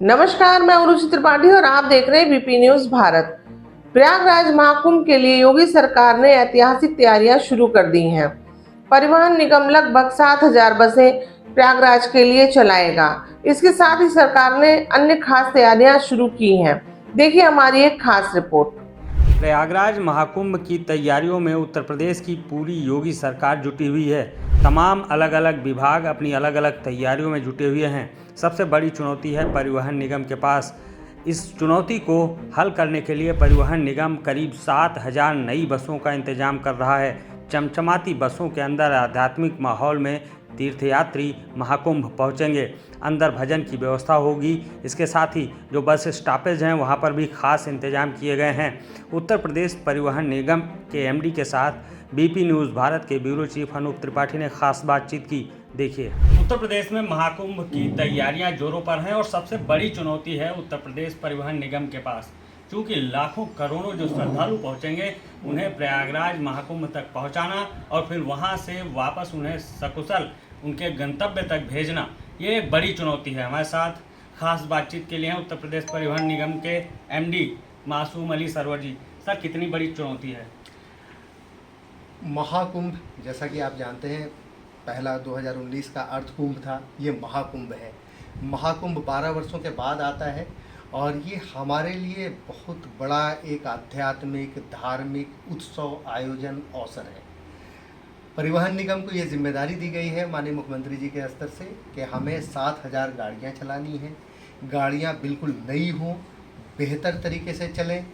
नमस्कार, मैं रुचि त्रिपाठी और आप देख रहे हैं बीपी न्यूज भारत। प्रयागराज महाकुंभ के लिए योगी सरकार ने ऐतिहासिक तैयारियां शुरू कर दी हैं। परिवहन निगम लगभग 7,000 बसें प्रयागराज के लिए चलाएगा। इसके साथ ही सरकार ने अन्य खास तैयारियां शुरू की हैं। देखिए हमारी एक खास रिपोर्ट। प्रयागराज महाकुंभ की तैयारियों में उत्तर प्रदेश की पूरी योगी सरकार जुटी हुई है। तमाम अलग अलग विभाग अपनी अलग अलग तैयारियों में जुटे हुए हैं। सबसे बड़ी चुनौती है परिवहन निगम के पास। इस चुनौती को हल करने के लिए परिवहन निगम करीब 7,000 नई बसों का इंतजाम कर रहा है। चमचमाती बसों के अंदर आध्यात्मिक माहौल में तीर्थयात्री महाकुंभ पहुंचेंगे। अंदर भजन की व्यवस्था होगी। इसके साथ ही जो बस स्टॉपेज हैं वहां पर भी खास इंतजाम किए गए हैं। उत्तर प्रदेश परिवहन निगम के एमडी के साथ बीपी न्यूज़ भारत के ब्यूरो चीफ अनूप त्रिपाठी ने खास बातचीत की। देखिए, उत्तर प्रदेश में महाकुंभ की तैयारियां जोरों पर हैं और सबसे बड़ी चुनौती है उत्तर प्रदेश परिवहन निगम के पास। क्योंकि लाखों करोड़ों जो श्रद्धालु पहुंचेंगे उन्हें प्रयागराज महाकुंभ तक पहुंचाना और फिर वहां से वापस उन्हें सकुशल उनके गंतव्य तक भेजना, ये एक बड़ी चुनौती है। हमारे साथ खास बातचीत के लिए हैं उत्तर प्रदेश परिवहन निगम के एमडी मासूम अली सरवर जी। सर, कितनी बड़ी चुनौती है? महाकुंभ, जैसा कि आप जानते हैं, पहला 2019 का अर्धकुंभ था, ये महाकुंभ है। महाकुंभ 12 वर्षों के बाद आता है और ये हमारे लिए बहुत बड़ा एक आध्यात्मिक धार्मिक उत्सव आयोजन अवसर है। परिवहन निगम को ये जिम्मेदारी दी गई है माननीय मुख्यमंत्री जी के स्तर से कि हमें 7,000 गाड़ियाँ चलानी हैं। गाड़ियाँ बिल्कुल नई हों, बेहतर तरीके से चलें,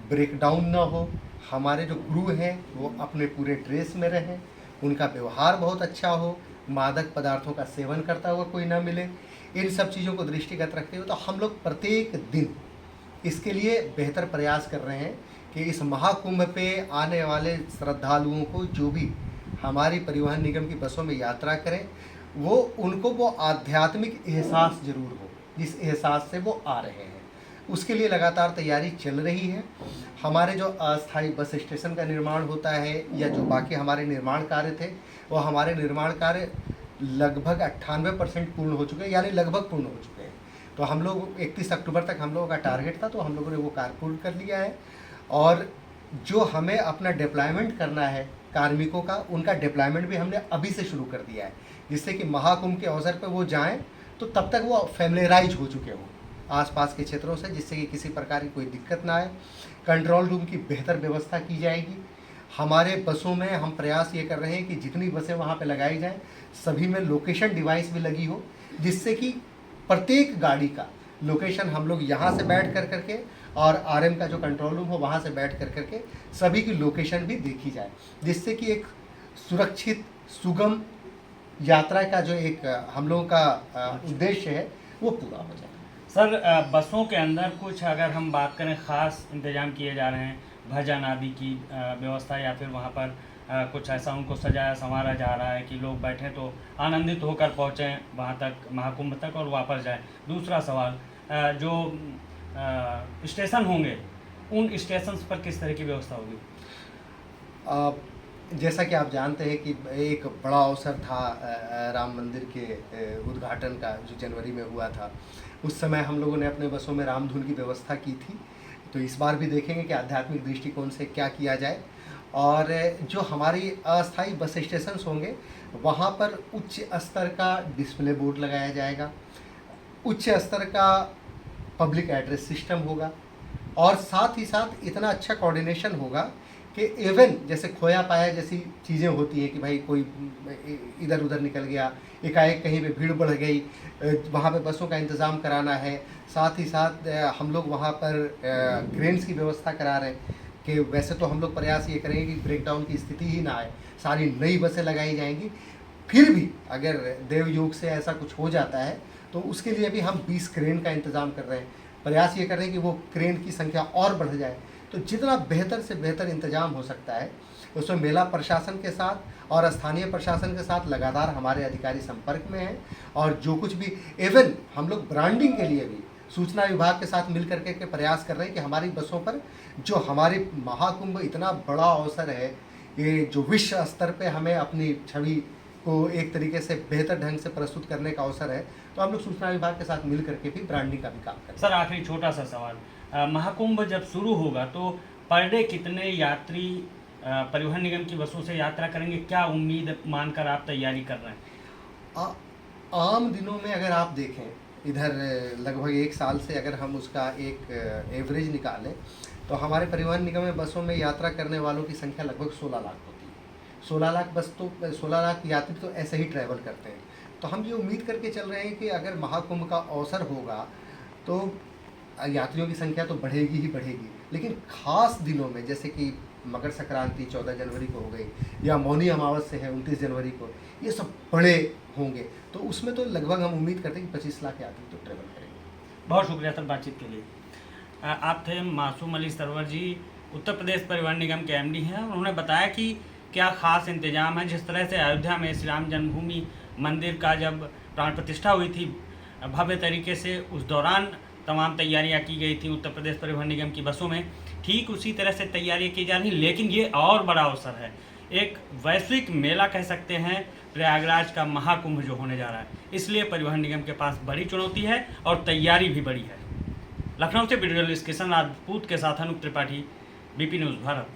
ब्रेकडाउन ना हो, हमारे जो क्रू हैं वो अपने पूरे ड्रेस में रहें, उनका व्यवहार बहुत अच्छा हो, मादक पदार्थों का सेवन करता हुआ कोई ना मिले। इन सब चीज़ों को दृष्टिगत रखते हुए तो हम लोग प्रत्येक दिन इसके लिए बेहतर प्रयास कर रहे हैं कि इस महाकुंभ पे आने वाले श्रद्धालुओं को जो भी हमारी परिवहन निगम की बसों में यात्रा करें उनको वो आध्यात्मिक एहसास जरूर हो, जिस एहसास से वो आ रहे हैं। उसके लिए लगातार तैयारी चल रही है। हमारे जो अस्थायी बस स्टेशन का निर्माण होता है या जो बाकी हमारे निर्माण कार्य थे, वो हमारे निर्माण कार्य लगभग 98% पूर्ण हो चुके हैं, यानी लगभग पूर्ण हो चुके हैं। तो हम लोग 31 अक्टूबर तक हम लोगों का टारगेट था, तो हम लोगों ने वो कार्य पूर्ण कर लिया है। और जो हमें अपना डिप्लॉयमेंट करना है कार्मिकों का, उनका डिप्लॉयमेंट भी हमने अभी से शुरू कर दिया है, जिससे कि महाकुंभ के अवसर पर वो जाएँ तो तब तक वो फैमिलियराइज हो चुके हों आसपास के क्षेत्रों से, जिससे कि किसी प्रकार की कोई दिक्कत ना आए। कंट्रोल रूम की बेहतर व्यवस्था की जाएगी। हमारे बसों में हम प्रयास ये कर रहे हैं कि जितनी बसें वहाँ पे लगाई जाएं, सभी में लोकेशन डिवाइस भी लगी हो, जिससे कि प्रत्येक गाड़ी का लोकेशन हम लोग यहाँ से बैठ कर करके और आरएम का जो कंट्रोल रूम हो वहाँ से बैठ कर करके सभी की लोकेशन भी देखी जाए, जिससे कि एक सुरक्षित सुगम यात्रा का जो एक हम लोगों का उद्देश्य है वो पूरा हो जाए। सर, बसों के अंदर कुछ अगर हम बात करें, खास इंतजाम किए जा रहे हैं, भजन आदि की व्यवस्था, या फिर वहाँ पर कुछ ऐसा उनको सजाया संवारा जा रहा है कि लोग बैठें तो आनंदित होकर पहुँचें वहाँ तक, महाकुंभ तक, और वापस जाएं। दूसरा सवाल, जो स्टेशन होंगे उन स्टेशन पर किस तरह की व्यवस्था होगी? जैसा कि आप जानते हैं कि एक बड़ा अवसर था राम मंदिर के उद्घाटन का, जो जनवरी में हुआ था। उस समय हम लोगों ने अपने बसों में रामधुन की व्यवस्था की थी। तो इस बार भी देखेंगे कि आध्यात्मिक दृष्टिकोण से क्या किया जाए। और जो हमारी अस्थायी बस स्टेशन होंगे वहाँ पर उच्च स्तर का डिस्प्ले बोर्ड लगाया जाएगा, उच्च स्तर का पब्लिक एड्रेस सिस्टम होगा, और साथ ही साथ इतना अच्छा कोऑर्डिनेशन होगा कि इवन जैसे खोया पाया जैसी चीज़ें होती हैं कि भाई कोई इधर उधर निकल गया, एकाएक कहीं पे भीड़ बढ़ गई, वहाँ पे बसों का इंतज़ाम कराना है। साथ ही साथ हम लोग वहाँ पर क्रेन्स की व्यवस्था करा रहे हैं कि वैसे तो हम लोग प्रयास ये करेंगे कि ब्रेकडाउन की स्थिति ही ना आए, सारी नई बसें लगाई जाएंगी। फिर भी अगर देव योग से ऐसा कुछ हो जाता है तो उसके लिए भी हम 20 क्रेन का इंतज़ाम कर रहे हैं। प्रयास ये कर रहे हैं कि वो क्रेन की संख्या और बढ़ जाए। तो जितना बेहतर से बेहतर इंतजाम हो सकता है उसमें मेला प्रशासन के साथ और स्थानीय प्रशासन के साथ लगातार हमारे अधिकारी संपर्क में हैं। और जो कुछ भी इवन हम लोग ब्रांडिंग के लिए भी सूचना विभाग के साथ मिल करके के प्रयास कर रहे हैं कि हमारी बसों पर जो हमारी महाकुंभ इतना बड़ा अवसर है, ये जो विश्व स्तर पे हमें अपनी छवि को एक तरीके से बेहतर ढंग से प्रस्तुत करने का अवसर है, तो हम लोग सूचना विभाग के साथ मिल करके भी ब्रांडिंग का भी काम करें। सर आखिरी छोटा सा सवाल, महाकुंभ जब शुरू होगा तो पर डे कितने यात्री परिवहन निगम की बसों से यात्रा करेंगे, क्या उम्मीद मानकर आप तैयारी कर रहे हैं? आम दिनों में अगर आप देखें, इधर लगभग 1 साल से अगर हम उसका एक एवरेज निकालें, तो हमारे परिवहन निगम में बसों में यात्रा करने वालों की संख्या लगभग 16 लाख होती है। 16 लाख 16 लाख यात्री तो ऐसे ही ट्रैवल करते हैं। तो हम ये उम्मीद करके चल रहे हैं कि अगर महाकुंभ का अवसर होगा तो यात्रियों की संख्या तो बढ़ेगी ही बढ़ेगी, लेकिन खास दिनों में जैसे कि मकर संक्रांति 14 जनवरी को हो गई, या मौनी अमावस्या है 29 जनवरी को, ये सब बड़े होंगे, तो उसमें तो लगभग हम उम्मीद करते हैं कि 25 लाख यात्री तो ट्रैवल करेंगे। बहुत शुक्रिया सर बातचीत के लिए। आप थे मासूम अली सरवर जी, उत्तर प्रदेश परिवहन निगम के एमडी हैं। उन्होंने बताया कि क्या खास इंतजाम है। जिस तरह से अयोध्या में श्री राम जन्मभूमि मंदिर का जब प्राण प्रतिष्ठा हुई थी भव्य तरीके से, उस दौरान तमाम तैयारियां की गई थी उत्तर प्रदेश परिवहन निगम की बसों में, ठीक उसी तरह से तैयारियां की जा रही। लेकिन ये और बड़ा अवसर है, एक वैश्विक मेला कह सकते हैं, प्रयागराज का महाकुंभ जो होने जा रहा है। इसलिए परिवहन निगम के पास बड़ी चुनौती है और तैयारी भी बड़ी है। लखनऊ से वीडियो जर्नलिस्ट किशन राजपूत के साथ अनूप त्रिपाठी, बीपी न्यूज़ भारत।